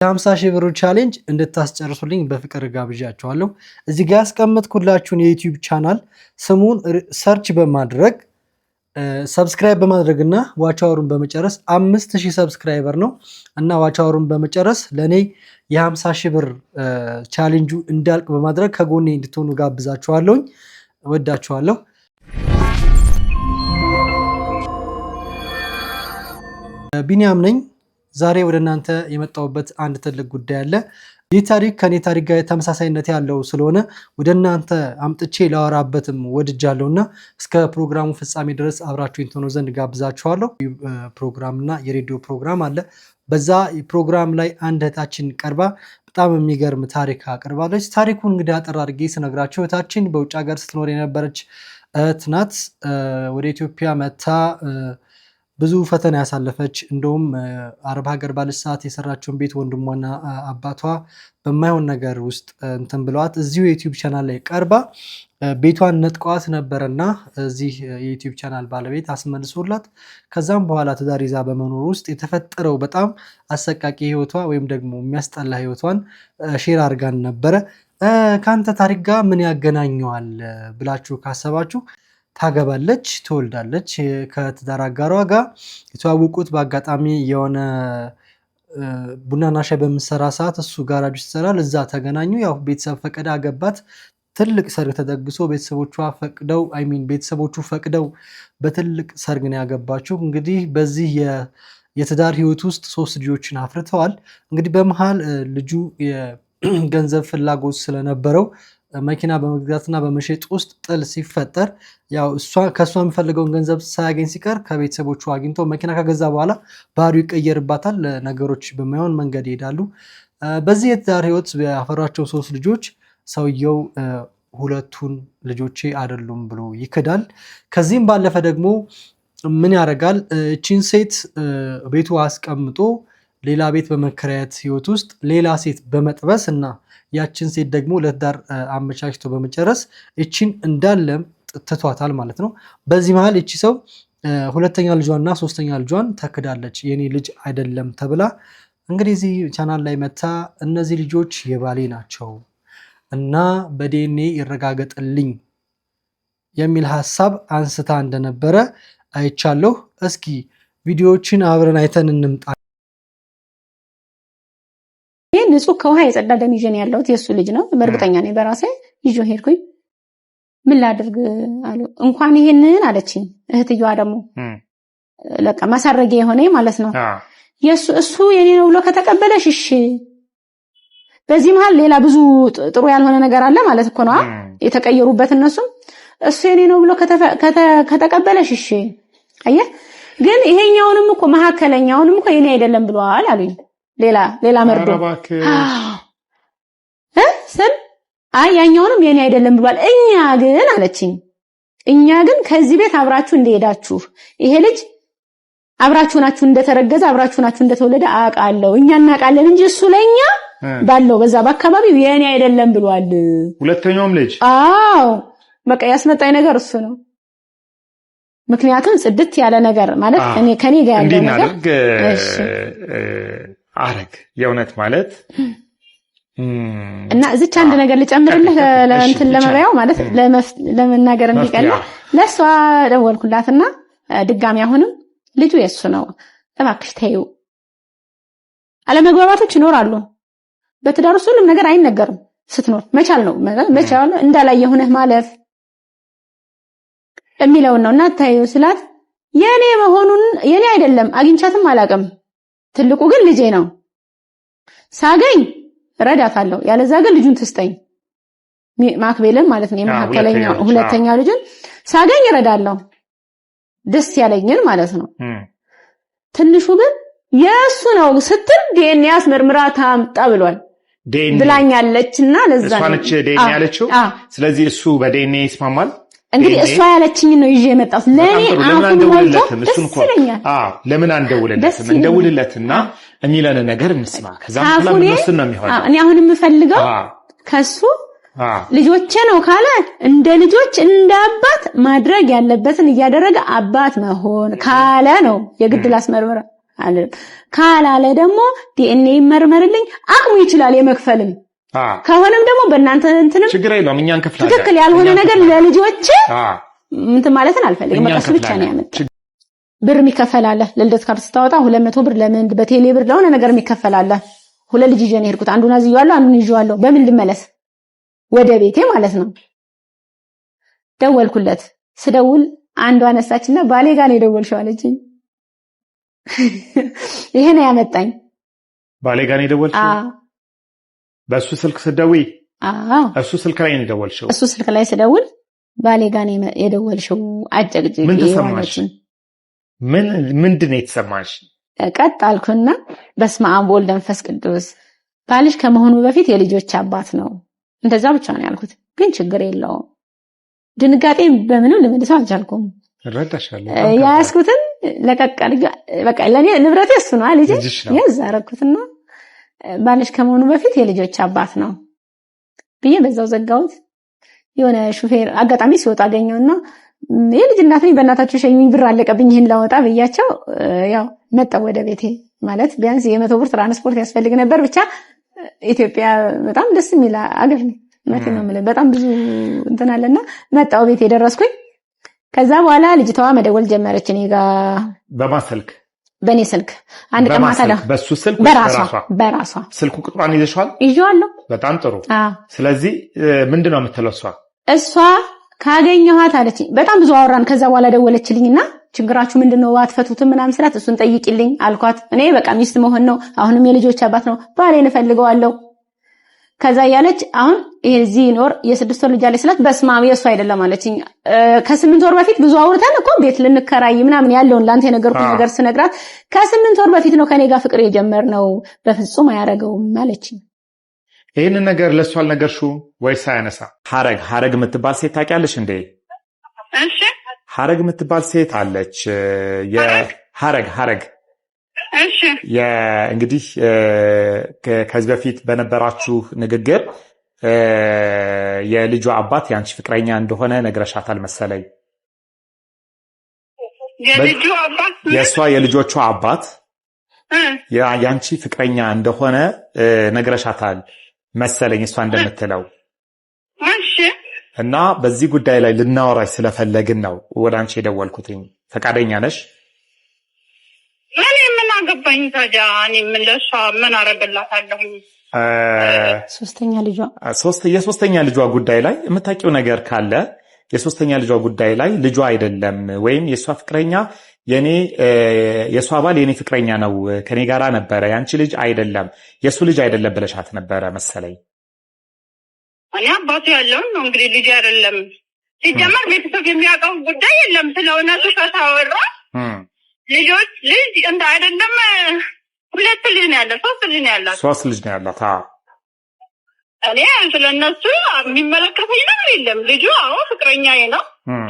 የ50 ሺህ ብር ቻሌንጅ እንድታስጨርሱልኝ በፍቅር ጋብዣችኋለሁ። እዚህ ጋር ያስቀመጥኩላችሁን የዩቲዩብ ቻናል ስሙን ሰርች በማድረግ ሰብስክራይብ በማድረግና ዋች አወሩን በመጨረስ 5000 ሰብስክራይበር ነው እና ዋች አወሩን በመጨረስ ለኔ የ50 ሺህ ብር ቻሌንጁ እንዳልቅ በማድረግ ከጎኔ እንድትሆኑ ጋብዛችኋለሁ። ወዳችኋለሁ። ቢኒያም ነኝ። ዛሬ ወደ እናንተ የመጣሁበት አንድ ትልቅ ጉዳይ አለ። ይህ ታሪክ ከኔ ታሪክ ጋር ተመሳሳይነት ያለው ስለሆነ ወደ እናንተ አምጥቼ ላወራበትም ወድጃለሁና እስከ ፕሮግራሙ ፍጻሜ ድረስ አብራችሁኝ ትሆኑ ዘንድ ጋብዛችኋለሁ። ፕሮግራምና የሬዲዮ ፕሮግራም አለ። በዛ ፕሮግራም ላይ አንድ እህታችን ቀርባ በጣም የሚገርም ታሪክ አቅርባለች። ታሪኩን እንግዲህ አጠር አድርጌ ስነግራችሁ እህታችን በውጭ ሀገር ስትኖር የነበረች እህት ናት። ወደ ኢትዮጵያ መታ ብዙ ፈተና ያሳለፈች እንደውም አረብ ሀገር ባለሰዓት የሰራችውን ቤት ወንድሟና አባቷ በማይሆን ነገር ውስጥ እንትን ብለዋት እዚሁ የዩቲዩብ ቻናል ላይ ቀርባ ቤቷን ነጥቀዋት ነበርና እዚህ የዩቲዩብ ቻናል ባለቤት አስመልሶላት ከዛም በኋላ ትዳር ይዛ በመኖር ውስጥ የተፈጠረው በጣም አሰቃቂ ህይወቷ ወይም ደግሞ የሚያስጠላ ህይወቷን ሼር አድርጋን ነበረ። ካንተ ታሪክ ጋር ምን ያገናኘዋል ብላችሁ ካሰባችሁ ታገባለች፣ ትወልዳለች። ከትዳር አጋሯ ጋር የተዋወቁት በአጋጣሚ የሆነ ቡናና ሻይ በምሰራ ሰዓት እሱ ጋራጅ ይሰራል። እዛ ተገናኙ። ያው ቤተሰብ ፈቀደ፣ አገባት። ትልቅ ሰርግ ተደግሶ ቤተሰቦቹ ፈቅደው በትልቅ ሰርግ ነው ያገባችው። እንግዲህ በዚህ የትዳር ህይወት ውስጥ 3 ልጆችን አፍርተዋል። እንግዲህ በመሃል ልጁ የገንዘብ ፍላጎት ስለነበረው መኪና በመግዛትና በመሸጥ ውስጥ ጥል ሲፈጠር ያው ከሷ የሚፈልገውን ገንዘብ ሳያገኝ ሲቀር ከቤተሰቦቹ አግኝቶ መኪና ከገዛ በኋላ ባህሪው ይቀየርባታል። ነገሮች በማይሆን መንገድ ይሄዳሉ። በዚህ የትዳር ህይወት ያፈሯቸው 3 ልጆች ሰውየው 2ቱን ልጆቼ አይደሉም ብሎ ይክዳል። ከዚህም ባለፈ ደግሞ ምን ያደርጋል? እቺን ሴት ቤቱ አስቀምጦ ሌላ ቤት በመከራየት ህይወት ውስጥ ሌላ ሴት በመጥበስ እና ያችን ሴት ደግሞ ለትዳር አመቻችቶ በመጨረስ እቺን እንዳለም ትቷታል ማለት ነው። በዚህ መሃል እቺ ሰው 2ኛ ልጇና 3ኛ ልጇን ተክዳለች። የኔ ልጅ አይደለም ተብላ እንግዲህ እዚህ ቻናል ላይ መታ እነዚህ ልጆች የባሌ ናቸው እና በዲኤንኤ ይረጋገጥልኝ የሚል ሐሳብ አንስታ እንደነበረ አይቻለሁ። እስኪ ቪዲዮዎችን አብረን አይተን እንምጣ። ንጹህ ከውሃ የጸዳ ደም ይዤ ነው ያለሁት። የሱ ልጅ ነው እርግጠኛ ነኝ። በራሴ ይዤ ሄድኩኝ። ምን ላድርግ አሉ። እንኳን ይሄንን አለችኝ እህትየዋ። ደግሞ ለቃ ማሳረጊያ የሆነ ማለት ነው። እሱ የኔ ነው ብሎ ከተቀበለሽ እሺ። በዚህ መሃል ሌላ ብዙ ጥሩ ያልሆነ ነገር አለ ማለት እኮ ነው የተቀየሩበት እነሱም። እሱ የኔ ነው ብሎ ከተቀበለሽ እሺ። አየህ ግን ይሄኛውንም እኮ መሐከለኛውንም እኮ የኔ አይደለም ብለዋል አሉኝ። ሌላ መርዶ ስል ያኛውንም የኔ አይደለም ብሏል። እኛ ግን አለችኝ ከዚህ ቤት አብራችሁ እንደሄዳችሁ ይሄ ልጅ አብራችሁ ናችሁ እንደተረገዘ አብራችሁ ናችሁ እንደተወለደ አውቃለሁ። እኛ እናውቃለን እንጂ እሱ ለኛ ባለው በዛ በአካባቢው የኔ አይደለም ብሏል። ሁለተኛውም ልጅ በቃ ያስመጣኝ ነገር እሱ ነው። ምክንያቱም ጽድት ያለ ነገር ማለት ከኔ ጋር ያለው ነገር አረግ የእውነት ማለት እና እዚች አንድ ነገር ልጨምርልህ ለእንትን ለመባያው ማለት ለመናገር እንዲቀል ለሷ ደወልኩላትና ድጋሚ አሁንም ልጁ የሱ ነው እባክሽ ተይው። አለመግባባቶች ይኖራሉ በትዳር ውስጥ። ሁሉም ነገር አይነገርም። ስትኖር መቻል ነው መቻል እንዳላየ ሆነህ ማለፍ የሚለው ነውና ተይው ስላት የኔ መሆኑን የኔ አይደለም አግኝቻትም አላውቅም። ትልቁ ግን ልጄ ነው። ሳገኝ ረዳታለሁ። ያለዛ ግን ልጁን ትስጠኝ። ማክቤልን ማለት ነው የመሐከለኛው 2ኛ ልጅን ሳገኝ ረዳለሁ። ደስ ያለኝን ማለት ነው። ትንሹ ግን የሱ ነው ስትል ዲኤንኤ አስመርምራ ታምጣ ብሏል ብላኛለችና ለዛ ነው እሷ ነች ዲኤንኤ ያለችው። ስለዚህ እሱ በዲኤንኤ ይስማማል። እንግዲህ እሷ ያለችኝ ነው ይዤ የመጣሁት። ለኔ አሁን ሞልቶ ለምን አንደውልለትም? እንደውልለትና የሚለን ነገር እንስማ። ከዛም ለምን ነው የሚሆነው? እኔ አሁን የምፈልገው ከሱ ልጆቼ ነው ካለ እንደ ልጆች እንደ አባት ማድረግ ያለበትን እያደረገ አባት መሆን ካለ ነው የግድ ላስመርምራ አልልም። ካላለ ደግሞ ዲኤንኤ ይመርመርልኝ አቅሙ ይችላል የመክፈልም ከሆነም ደግሞ በእናንተ እንትንም ችግር የለውም እኛ እንከፍላለን። ትክክል ያልሆነ ነገር ለልጆች እንትን ማለትን አልፈልግም። በቃ እሱ ብቻ ነው ያመጣው። ብር የሚከፈላለ ለልደት ካርድ ስታወጣ 200 ብር ለምን በቴሌ ብር ለሆነ ነገር የሚከፈላለ ሁለት ልጅ ይዤ ነው የሄድኩት። አንዱን አዝየዋለሁ፣ አንዱን ይዤዋለሁ። በምን ልመለስ ወደ ቤቴ ማለት ነው። ደወልኩለት። ስደውል አንዷ አነሳችና ባሌ ጋር ነው የደወልሽው አለችኝ። ይሄ ነው ያመጣኝ። ባሌ ጋር ነው የደወልሽው? በሱ ስልክ ስደውይ? እሱ ስልክ ላይ ነው የደወልሽው? እሱ ስልክ ላይ ስደውል ባሌ ጋር ነው የደወልሽው አጨቅጭቅ። ምን ተሰማሽ? ምንድን ነው የተሰማሽ? ቀጥ አልኩና በስመ አብ ወወልድ ወመንፈስ ቅዱስ ባልሽ ከመሆኑ በፊት የልጆች አባት ነው። እንደዛ ብቻ ነው ያልኩት። ግን ችግር የለውም። ድንጋጤ በምንም ልመልሰው አልቻልኩም። እረዳሻለሁ። ያስኩትን ለቀቀል በቃ ለኔ ንብረቴ እሱ ነው ልጅ ያዛረኩትና ባልሽ ከመሆኑ በፊት የልጆች አባት ነው ብዬ በዛው ዘጋሁት። የሆነ ሹፌር አጋጣሚ ሲወጣ አገኘውና የልጅ እናት ነኝ በእናታችሁ ሸኙኝ ብር አለቀብኝ ይሄን ላወጣ ብያቸው ያው መጣው ወደ ቤቴ። ማለት ቢያንስ የ100 ብር ትራንስፖርት ያስፈልግ ነበር። ብቻ ኢትዮጵያ በጣም ደስ የሚል አገር ነው ማለት ነው። በጣም ብዙ እንትን አለና መጣው ቤቴ ደረስኩኝ። ከዛ በኋላ ልጅቷ መደወል ጀመረች እኔ ጋር በማስልክ በኔ ስልክ አንድ ቀን ማታ በሱ ስልክ በራሷ ስልኩ ቁጥሯን ይዘሻል? ይዤዋለሁ። በጣም ጥሩ። ስለዚህ ምንድነው የምትለው እሷ ካገኘኋት አለችኝ። በጣም ብዙ አወራን። ከዛ በኋላ ደወለችልኝና ችግራችሁ ምንድነው አትፈቱትም ምናምን ስላት እሱን ጠይቂልኝ አልኳት። እኔ በቃ ሚስት መሆን ነው አሁንም የልጆች አባት ነው ባሌን እፈልገዋለሁ። ከዛ ያለች አሁን እዚህ ኖር የ6 ወር ልጅ አለች ስላት በስማም የሱ አይደለም አለችኝ። ከ8 ወር በፊት ብዙ አውርተን እኮ ቤት ልንከራይ ምናምን ያለውን ላንተ የነገርኩት ነገር ስነግራት ከ8 ወር በፊት ነው ከኔ ጋር ፍቅር የጀመርነው በፍጹም አያረገውም አለችኝ። ይሄንን ነገር ለሷ አልነገርሽው ወይስ አያነሳ? ሐረግ የምትባል ሴት ታውቂያለሽ እንዴ? እሺ ሐረግ የምትባል ሴት አለች። ሐረግ እሺ እንግዲህ ከዚህ በፊት በነበራችሁ ንግግር የልጇ አባት ያንቺ ፍቅረኛ እንደሆነ ነግረሻታል መሰለኝ። የልጇ አባት የልጆቿ አባት ያንቺ ፍቅረኛ እንደሆነ ነግረሻታል መሰለኝ እሷ እንደምትለው። እሺ እና በዚህ ጉዳይ ላይ ልናወራሽ ስለፈለግን ነው ወደ አንቺ የደወልኩትኝ። ፈቃደኛ ነሽ? ገባኝ። ታዲያ እኔ ምን ለሷ ምን አረጋላታለሁ? የሶስተኛ ልጇ ጉዳይ ላይ የምታውቂው ነገር ካለ የሶስተኛ ልጇ ጉዳይ ላይ ልጇ አይደለም ወይም የሷ ፍቅረኛ የሷ ባል የኔ ፍቅረኛ ነው ከኔ ጋራ ነበረ ያንቺ ልጅ አይደለም የሱ ልጅ አይደለም ብለሻት ነበረ መሰለኝ። እኔ አባቱ ያለው ነው እንግዲህ ልጅ አይደለም። ሲጀመር ቤተሰብ የሚያውቀው ጉዳይ የለም። ስለሆነሱ ከታወራ ልጅ እንደ አይደለም 2 ልጅ ነው ያለው 3 ልጅ ነው ያላት 3 ልጅ ነው ያላት። እኔ ስለነሱ የሚመለከተኝ ነገር የለም። ልጁ አዎ ፍቅረኛዬ ነው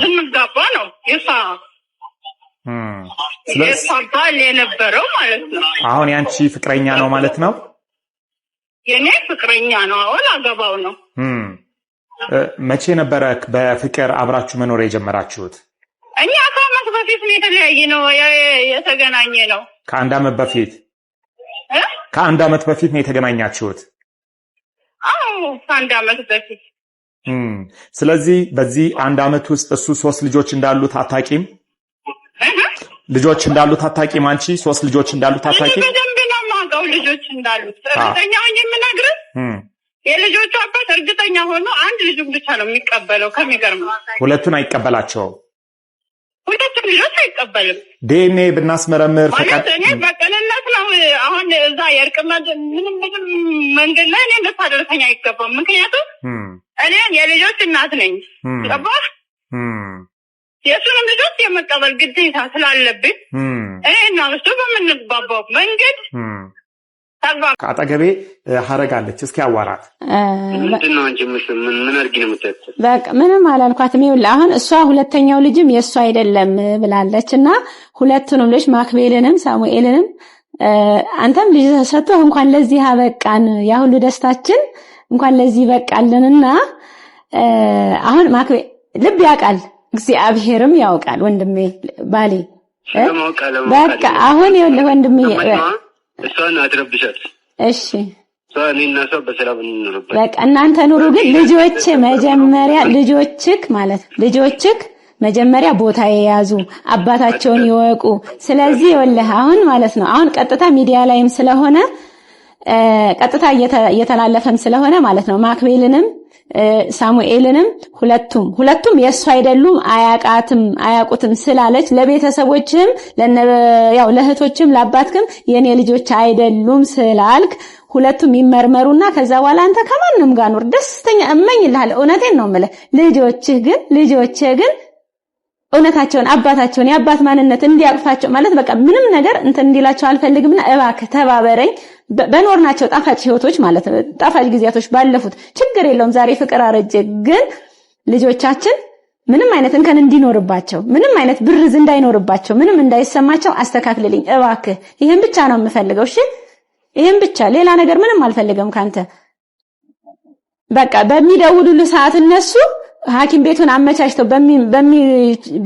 ልንጋባ ነው የሷ ባል የነበረው ማለት ነው። አሁን ያንቺ ፍቅረኛ ነው ማለት ነው? የኔ ፍቅረኛ ነው። አሁን አገባው ነው። መቼ ነበረ በፍቅር አብራችሁ መኖር የጀመራችሁት? እኛ ከአመት በፊት ነው የተለያየ ነው የተገናኘ ነው። ከአንድ አመት በፊት ከአንድ አመት በፊት ነው የተገናኛችሁት? አዎ ከአንድ አመት በፊት። ስለዚህ በዚህ አንድ አመት ውስጥ እሱ 3 ልጆች እንዳሉት አታቂም? ልጆች እንዳሉት አታቂም? አንቺ 3 ልጆች እንዳሉት አታቂም? በደንብ ነው የማውቀው ልጆች እንዳሉት። እርግጠኛ ሆኜ የምነግርህ የልጆቹ አባት እርግጠኛ ሆኖ አንድ ልጅ ብቻ ነው የሚቀበለው። ከሚገርመው ሁለቱን አይቀበላቸውም። ሁለቱም ልጆች አይቀበልም። ዲኤንኤ ብናስመረምር ፈቃድ እኔ በቀንነት ነው አሁን እዛ የርቅመድ ምንም መንገድ ላይ እኔ ልታደርሰኝ አይገባም። ምክንያቱም እኔ የልጆች እናት ነኝ። ገባህ? የእሱንም ልጆች የመቀበል ግዴታ ስላለብኝ እኔ እና እሱ በምንግባባው መንገድ ከአጠገቤ ሐረግ አለች። እስኪ አዋራት። ምንድነው አንቺ ምን አርጊ ነው የምትያቸው? በቃ ምንም አላልኳትም። ይኸውልህ አሁን እሷ ሁለተኛው ልጅም የእሷ አይደለም ብላለችና ሁለቱንም ልጅ ማክቤልንም ሳሙኤልንም አንተም ልጅ ተሰጥቶህ እንኳን ለዚህ አበቃን ያ ሁሉ ደስታችን እንኳን ለዚህ በቃልንና አሁን ማክቤል ልብ ያውቃል እግዚአብሔርም ያውቃል ወንድሜ ባሌ በቃ አሁን ይኸውልህ ወንድሜ እሷን አትረብሻት እሺ እኔና እሷ በሰላም እንኖርበት በቃ እናንተ ኑሩ ግን ልጆች መጀመሪያ ልጆችክ መጀመሪያ ቦታ የያዙ አባታቸውን ይወቁ ስለዚህ ይኸውልህ አሁን ማለት ነው አሁን ቀጥታ ሚዲያ ላይም ስለሆነ ቀጥታ እየተላለፈም ስለሆነ ማለት ነው ማክቤልንም ሳሙኤልንም ሁለቱም የሱ አይደሉም አያቁትም ስላለች ለቤተሰቦችም ያው ለእህቶችም ለአባትክም የኔ ልጆች አይደሉም ስላልክ ሁለቱም ይመርመሩና ከዛ በኋላ አንተ ከማንንም ጋር ኑር ደስተኛ እመኝልሃለሁ እውነቴን ነው የምልህ ልጆችህ ግን እውነታቸውን አባታቸውን የአባት ማንነት እንዲያቅፋቸው ማለት በቃ ምንም ነገር እንትን እንዲላቸው አልፈልግምና እባክህ ተባበረኝ በኖርናቸው ጣፋጭ ህይወቶች ማለት ነው ጣፋጭ ጊዜያቶች ባለፉት ችግር የለውም ዛሬ ፍቅር አረጀ ግን ልጆቻችን ምንም አይነት እንከን እንዲኖርባቸው ምንም አይነት ብርዝ እንዳይኖርባቸው ምንም እንዳይሰማቸው አስተካክልልኝ እባክህ ይሄን ብቻ ነው የምፈልገው እሺ ይሄን ብቻ ሌላ ነገር ምንም አልፈልግም ካንተ በቃ በሚደውሉልህ ሰዓት እነሱ ሐኪም ቤቱን አመቻችተው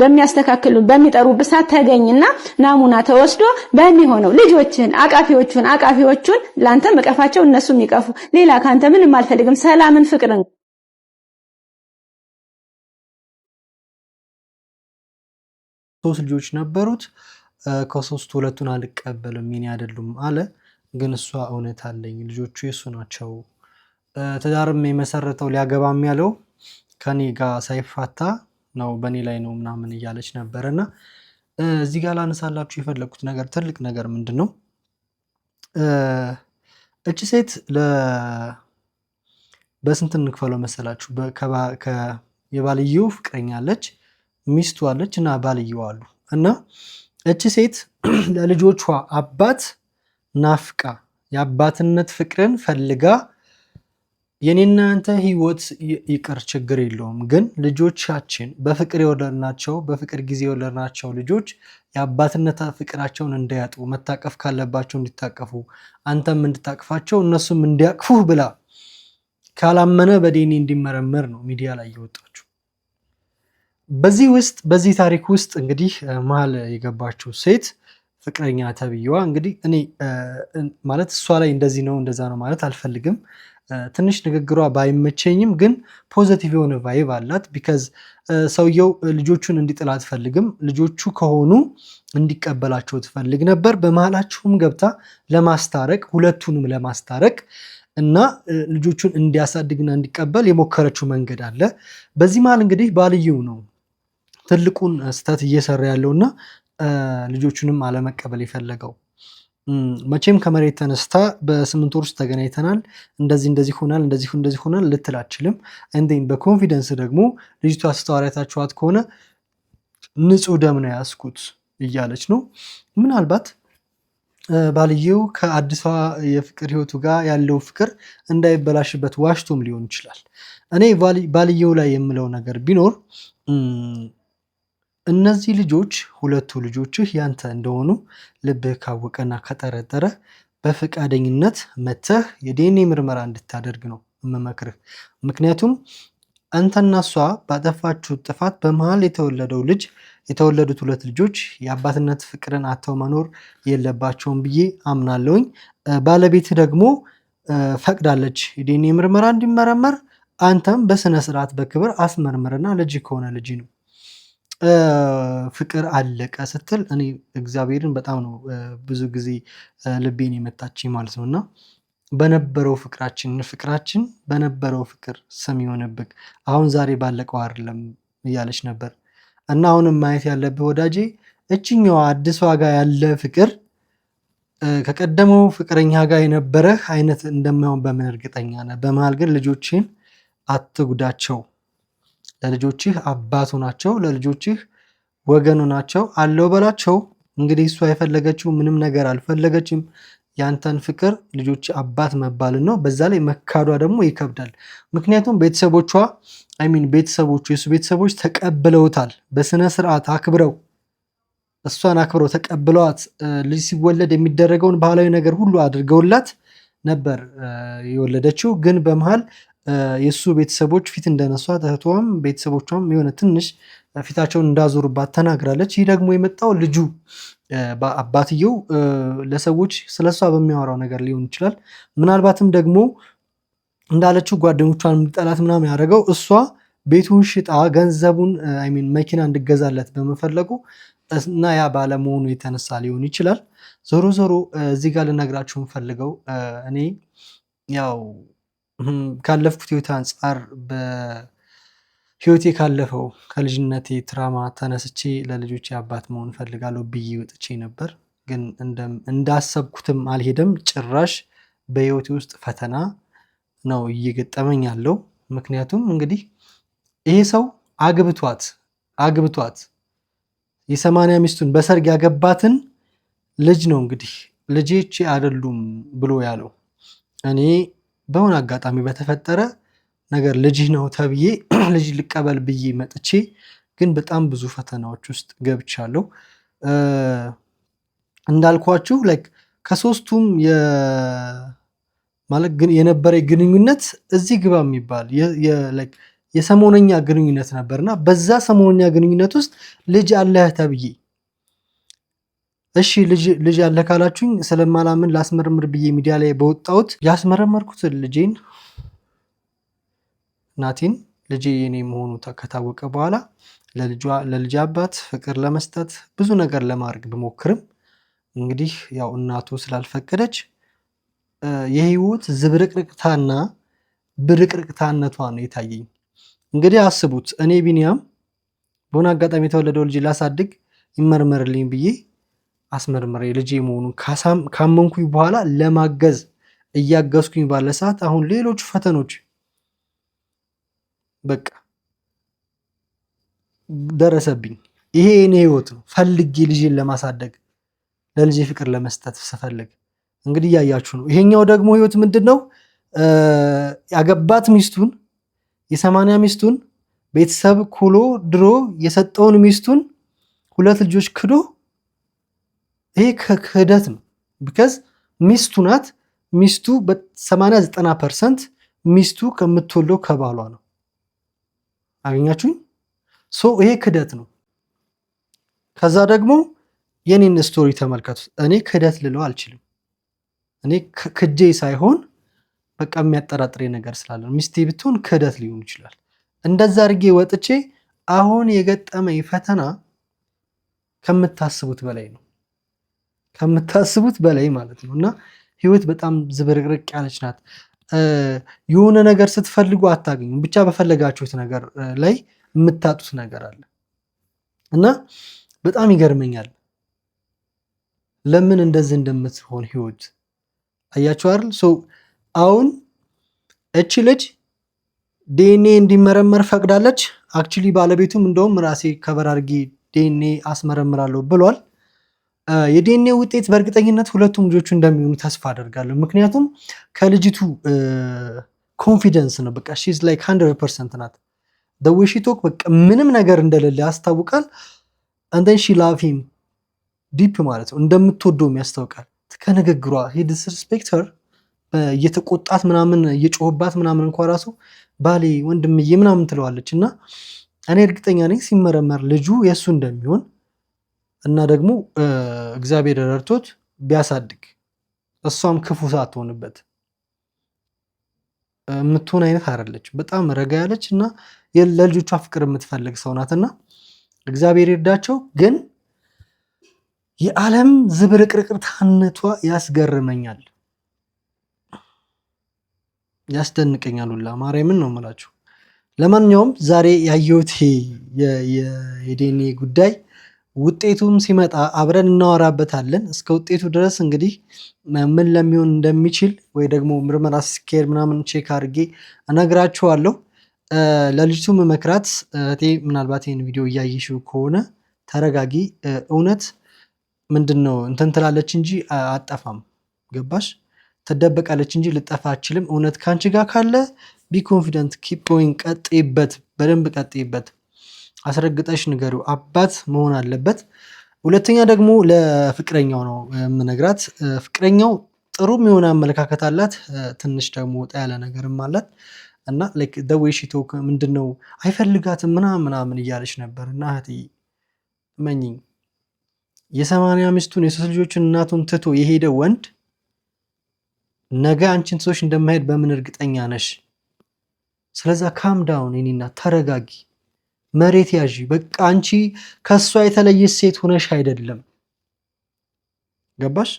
በሚያስተካክሉ በሚጠሩበት ሰዓት ተገኝና ናሙና ተወስዶ በሚሆነው ልጆችን አቃፊዎቹን ላንተ መቀፋቸው እነሱም ይቀፉ ሌላ ካንተ ምንም አልፈልግም ሰላምን ፍቅርን ሶስት ልጆች ነበሩት ከሶስቱ ሁለቱን አልቀበልም ምን አይደሉም አለ ግን እሷ እውነት አለኝ ልጆቹ የሱ ናቸው ተዳርም የመሰረተው ሊያገባም ያለው ከኔ ጋር ሳይፋታ ነው በኔ ላይ ነው ምናምን እያለች ነበርና እዚህ ጋር ላነሳላችሁ የፈለኩት ነገር ትልቅ ነገር ምንድነው እቺ ሴት በስንት እንክፈለው መሰላችሁ የባልየው ፍቅረኛ አለች ሚስቱ አለች እና ባልየው አሉ እና እቺ ሴት ለልጆቿ አባት ናፍቃ የአባትነት ፍቅርን ፈልጋ የኔና አንተ ህይወት ይቀር ችግር የለውም ግን ልጆቻችን በፍቅር የወለድናቸው በፍቅር ጊዜ የወለድናቸው ልጆች የአባትነት ፍቅራቸውን እንዳያጡ መታቀፍ ካለባቸው እንዲታቀፉ አንተም እንድታቅፋቸው እነሱም እንዲያቅፉ ብላ ካላመነ በዲኤንኤ እንዲመረመር ነው ሚዲያ ላይ የወጣችው በዚህ ታሪክ ውስጥ እንግዲህ መሀል የገባችው ሴት ፍቅረኛ ተብየዋ እንግዲህ እኔ ማለት እሷ ላይ እንደዚህ ነው እንደዛ ነው ማለት አልፈልግም ትንሽ ንግግሯ ባይመቸኝም ግን ፖዚቲቭ የሆነ ቫይብ አላት ቢካዝ ሰውየው ልጆቹን እንዲጥላ አትፈልግም ልጆቹ ከሆኑ እንዲቀበላቸው ትፈልግ ነበር በመሃላቸውም ገብታ ለማስታረቅ ሁለቱንም ለማስታረቅ እና ልጆቹን እንዲያሳድግና እንዲቀበል የሞከረችው መንገድ አለ በዚህ መሃል እንግዲህ ባልየው ነው ትልቁን ስህተት እየሰራ ያለውና ልጆቹንም አለመቀበል የፈለገው መቼም ከመሬት ተነስታ በ8 ወር ውስጥ ተገናኝተናል እንደዚህ ሆናል ልትል አትችልም እንዴን በኮንፊደንስ ደግሞ ልጅቷ አስተዋሪያታችኋት ከሆነ ንጹህ ደም ነው ያስኩት እያለች ነው ምናልባት ባልየው ከአዲሷ የፍቅር ህይወቱ ጋር ያለው ፍቅር እንዳይበላሽበት ዋሽቶም ሊሆን ይችላል እኔ ባልየው ላይ የምለው ነገር ቢኖር እነዚህ ልጆች ሁለቱ ልጆችህ ያንተ እንደሆኑ ልብህ ካወቀና ከጠረጠረ በፈቃደኝነት መተህ የዲኤንኤ ምርመራ እንድታደርግ ነው የምመክርህ ምክንያቱም አንተና እሷ ባጠፋችሁ ጥፋት በመሃል የተወለዱት ሁለት ልጆች የአባትነት ፍቅርን አተው መኖር የለባቸውም ብዬ አምናለሁኝ ባለቤት ደግሞ ፈቅዳለች የዲኤንኤ ምርመራ እንዲመረመር አንተም በስነ ስርዓት በክብር አስመርምርና ልጅ ከሆነ ልጅ ነው ፍቅር አለቀ ስትል እኔ እግዚአብሔርን በጣም ነው ብዙ ጊዜ ልቤን የመታችኝ ማለት ነውና በነበረው ፍቅራችን በነበረው ፍቅር ስም ይሆነብክ አሁን ዛሬ ባለቀው አይደለም እያለች ነበር እና አሁንም ማየት ያለብህ ወዳጄ እቺኛው አዲስ ዋጋ ያለ ፍቅር ከቀደመው ፍቅረኛ ጋር የነበረ አይነት እንደማይሆን በምን እርግጠኛ ነህ በመሃል ግን ልጆችን አትጉዳቸው ለልጆችህ አባቱ ናቸው ለልጆችህ ወገኑ ናቸው አለው በላቸው እንግዲህ እሷ የፈለገችው ምንም ነገር አልፈለገችም ያንተን ፍቅር ልጆች አባት መባል ነው በዛ ላይ መካዷ ደግሞ ይከብዳል ምክንያቱም ቤተሰቦቹ የሱ ቤተሰቦች ተቀብለውታል በስነ ስርዓት አክብረው እሷን አክብረው ተቀብለዋት ልጅ ሲወለድ የሚደረገውን ባህላዊ ነገር ሁሉ አድርገውላት ነበር የወለደችው ግን በመሃል የሱ ቤተሰቦች ፊት እንደነሷት እህቷም ቤተሰቦቿም የሆነ ትንሽ ፊታቸውን እንዳዞሩባት ተናግራለች። ይህ ደግሞ የመጣው ልጁ አባትየው ለሰዎች ስለሷ በሚያወራው ነገር ሊሆን ይችላል። ምናልባትም ደግሞ እንዳለችው ጓደኞቿን እንዲጠላት ምናምን ያደረገው እሷ ቤቱን ሽጣ ገንዘቡን መኪና እንድገዛለት በመፈለጉ እና ያ ባለመሆኑ የተነሳ ሊሆን ይችላል። ዞሮ ዞሮ እዚህ ጋር ልነግራችሁ የምፈልገው እኔ ያው ካለፍኩት ህይወት አንጻር በህይወቴ ካለፈው ከልጅነቴ ትራማ ተነስቼ ለልጆቼ አባት መሆን ፈልጋለሁ ብዬ ወጥቼ ነበር። ግን እንዳሰብኩትም አልሄደም። ጭራሽ በህይወቴ ውስጥ ፈተና ነው እየገጠመኝ ያለው። ምክንያቱም እንግዲህ ይሄ ሰው አግብቷት የ80 ሚስቱን በሰርግ ያገባትን ልጅ ነው እንግዲህ ልጆቼ አይደሉም ብሎ ያለው። እኔ በሆነ አጋጣሚ በተፈጠረ ነገር ልጅህ ነው ተብዬ ልጅ ልቀበል ብዬ መጥቼ ግን በጣም ብዙ ፈተናዎች ውስጥ ገብቻለሁ። እንዳልኳችሁ ከሶስቱም ማለት ግን የነበረ ግንኙነት እዚህ ግባ የሚባል የሰሞነኛ ግንኙነት ነበርና በዛ ሰሞነኛ ግንኙነት ውስጥ ልጅ አለህ ተብዬ እሺ ልጅ አለ ካላችሁኝ ስለማላምን ላስመረምር ብዬ ሚዲያ ላይ በወጣሁት ያስመረመርኩት ልጄን ናቲን ልጄ የኔ መሆኑ ከታወቀ በኋላ ለልጅ አባት ፍቅር ለመስጠት ብዙ ነገር ለማድረግ ብሞክርም እንግዲህ ያው እናቱ ስላልፈቀደች የህይወት ዝብርቅርቅታና ብርቅርቅታነቷ ነው የታየኝ። እንግዲህ አስቡት እኔ ቢኒያም በሆነ አጋጣሚ የተወለደው ልጅ ላሳድግ ይመርመርልኝ ብዬ አስመርምሬ ልጄ መሆኑን ካመንኩኝ በኋላ ለማገዝ እያገዝኩኝ ባለ ሰዓት አሁን ሌሎች ፈተኖች በቃ ደረሰብኝ። ይሄ የኔ ህይወት ነው። ፈልጌ ልጄን ለማሳደግ ለልጄ ፍቅር ለመስጠት ስፈልግ እንግዲህ እያያችሁ ነው። ይሄኛው ደግሞ ህይወት ምንድነው? ያገባት ሚስቱን የ80 ሚስቱን ቤተሰብ ኩሎ ድሮ የሰጠውን ሚስቱን 2 ልጆች ክዶ ይሄ ክህደት ነው። ቢካዝ ሚስቱ ናት። ሚስቱ በ80-90% ሚስቱ ከምትወልደው ከባሏ ነው። አገኛችሁኝ? ይሄ ክህደት ነው። ከዛ ደግሞ የኔን ስቶሪ ተመልከቱት። እኔ ክህደት ልለው አልችልም። እኔ ክጄ ሳይሆን በቃ የሚያጠራጥሬ ነገር ስላለ ሚስቴ ብትሆን ክህደት ሊሆን ይችላል። እንደዛ አድርጌ ወጥቼ አሁን የገጠመኝ ፈተና ከምታስቡት በላይ ነው። ከምታስቡት በላይ ማለት ነው። እና ህይወት በጣም ዝብርቅርቅ ያለች ናት። የሆነ ነገር ስትፈልጉ አታገኙም። ብቻ በፈለጋችሁት ነገር ላይ የምታጡት ነገር አለ እና በጣም ይገርመኛል ለምን እንደዚህ እንደምትሆን ህይወት። አያችሁ አይደል? አሁን እቺ ልጅ ዲኤንኤ እንዲመረመር ፈቅዳለች። አክቹሊ ባለቤቱም እንደውም ራሴ ከበር አድርጌ ዲኤንኤ አስመረምራለሁ ብሏል። የዲኤንኤ ውጤት በእርግጠኝነት ሁለቱም ልጆቹ እንደሚሆኑ ተስፋ አደርጋለሁ። ምክንያቱም ከልጅቱ ኮንፊደንስ ነው። በቃ ሺዝ ላይክ 100% ናት። the way she talk በቃ ምንም ነገር እንደሌለ ያስታውቃል። and then she love him ዲፕ ማለት ነው። እንደምትወደውም ያስታውቃል ከንግግሯ። he disrespect her እየተቆጣት ምናምን እየጮህባት ምናምን እንኳን ራሱ ባሌ ወንድምዬ ምናምን ትለዋለች። እና እኔ እርግጠኛ ነኝ ሲመረመር ልጁ የሱ እንደሚሆን እና ደግሞ እግዚአብሔር ረድቶት ቢያሳድግ እሷም ክፉ ሳትሆንበት የምትሆን አይነት አይደለች። በጣም ረጋ ያለች እና ለልጆቿ ፍቅር የምትፈልግ ሰው ናትና እግዚአብሔር ይርዳቸው። ግን የዓለም ዝብርቅርቅታነቷ ያስገርመኛል፣ ያስደንቀኛል ሁላ ማርያምን ነው የምላችሁ። ለማንኛውም ዛሬ ያየሁት የዲኤንኤ ጉዳይ ውጤቱም ሲመጣ አብረን እናወራበታለን። እስከ ውጤቱ ድረስ እንግዲህ ምን ለሚሆን እንደሚችል ወይ ደግሞ ምርመራ ሲካሄድ ምናምን ቼክ አድርጌ እነግራችኋለሁ። ለልጅቱ መክራት እህቴ ምናልባት ይህን ቪዲዮ እያየሽው ከሆነ ተረጋጊ። እውነት ምንድነው እንትን ትላለች እንጂ አጠፋም። ገባሽ? ትደበቃለች እንጂ ልጠፋ አችልም። እውነት ካንቺ ጋር ካለ ቢ ኮንፊደንት ኪፕ ጎይንግ፣ ቀጥይበት፣ በደንብ ቀጥይበት። አስረግጠሽ ንገሪው። አባት መሆን አለበት። ሁለተኛ ደግሞ ለፍቅረኛው ነው የምነግራት። ፍቅረኛው ጥሩም የሆነ አመለካከት አላት፣ ትንሽ ደግሞ ወጣ ያለ ነገርም አላት። እና ላይክ the way she talk ምንድነው አይፈልጋትም ምናምን እያለች ነበር። እና እህቴ መኝኝ የ80 ሚስቱን የ3 ልጆችን እናቱን ትቶ የሄደ ወንድ ነገ አንቺን ትቶሽ እንደማይሄድ በምን እርግጠኛ ነሽ? ስለዛ ካም ዳውን የኔና ተረጋጊ፣ መሬት ያዢ። በቃ አንቺ ከሷ የተለየሽ ሴት ሆነሽ አይደለም። ገባሽ?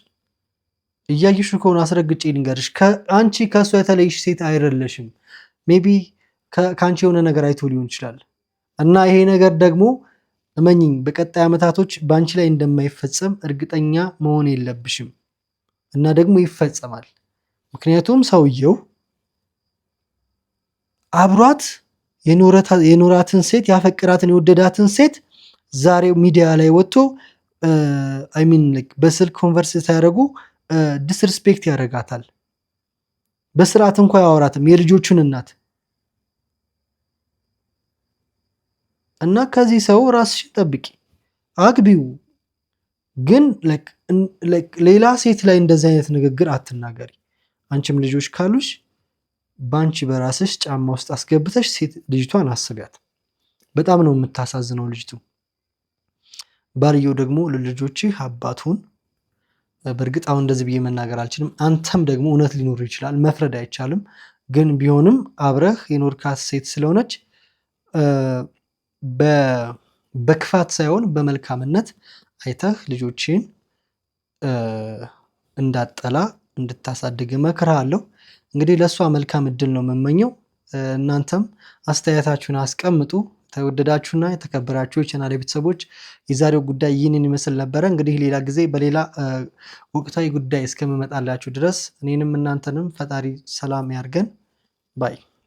እያየሽ ከሆነ አስረግጬ ልንገርሽ፣ አንቺ ከሷ የተለየሽ ሴት አይደለሽም። ሜቢ ከአንቺ የሆነ ነገር አይቶ ሊሆን ይችላል እና ይሄ ነገር ደግሞ እመኝኝ በቀጣይ ዓመታቶች በአንቺ ላይ እንደማይፈጸም እርግጠኛ መሆን የለብሽም እና ደግሞ ይፈጸማል። ምክንያቱም ሰውየው አብሯት የኖራትን ሴት ያፈቅራትን የወደዳትን ሴት ዛሬው ሚዲያ ላይ ወጥቶ በስልክ ኮንቨርስ ሲያደርጉ ዲስሪስፔክት ያደርጋታል። በስርዓት እንኳን ያወራትም የልጆቹን እናት እና ከዚህ ሰው ራስሽን ጠብቂ፣ አግቢው። ግን ሌላ ሴት ላይ እንደዚህ አይነት ንግግር አትናገሪ። አንቺም ልጆች ካሉሽ ባንቺ በራስሽ ጫማ ውስጥ አስገብተሽ ሴት ልጅቷን አስቢያት። በጣም ነው የምታሳዝነው ልጅቱ። ባልየው ደግሞ ለልጆችህ አባቱን በእርግጥ አሁን እንደዚህ ብዬ መናገር አልችልም። አንተም ደግሞ እውነት ሊኖር ይችላል፣ መፍረድ አይቻልም። ግን ቢሆንም አብረህ የኖርካት ሴት ስለሆነች በክፋት ሳይሆን በመልካምነት አይተህ ልጆችን እንዳጠላ እንድታሳድግ እመክርሃለሁ። እንግዲህ ለእሷ መልካም እድል ነው የምመኘው። እናንተም አስተያየታችሁን አስቀምጡ። ተወደዳችሁና የተከበራችሁ የቻናሌ ቤተሰቦች የዛሬው ጉዳይ ይህንን ይመስል ነበረ። እንግዲህ ሌላ ጊዜ በሌላ ወቅታዊ ጉዳይ እስከምመጣላችሁ ድረስ እኔንም እናንተንም ፈጣሪ ሰላም ያርገን ባይ